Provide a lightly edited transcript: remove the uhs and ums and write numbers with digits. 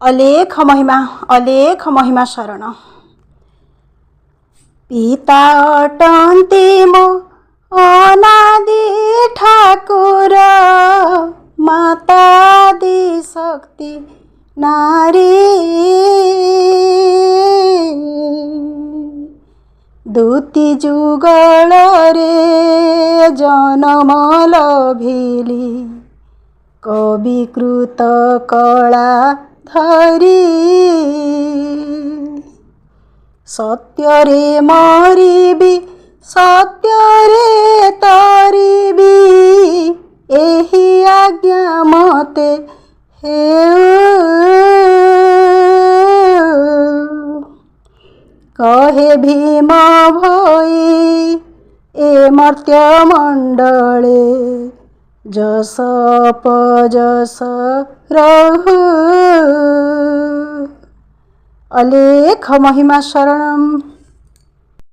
अलेख महिमा शरण। पिता अटन्ति मो अनादि ठाकुर, माता आदि शक्ति नारी। दूती जुगल रे जनम लभिली, कविकृत कला धरी। सत्य रे मरिबी सत्य रे तरिबी, एही आज्ञा मते हेउ। कहे भीम भई ए मर्त्य मंडले, जस पजस रहु। अलेख महिमा शरणम।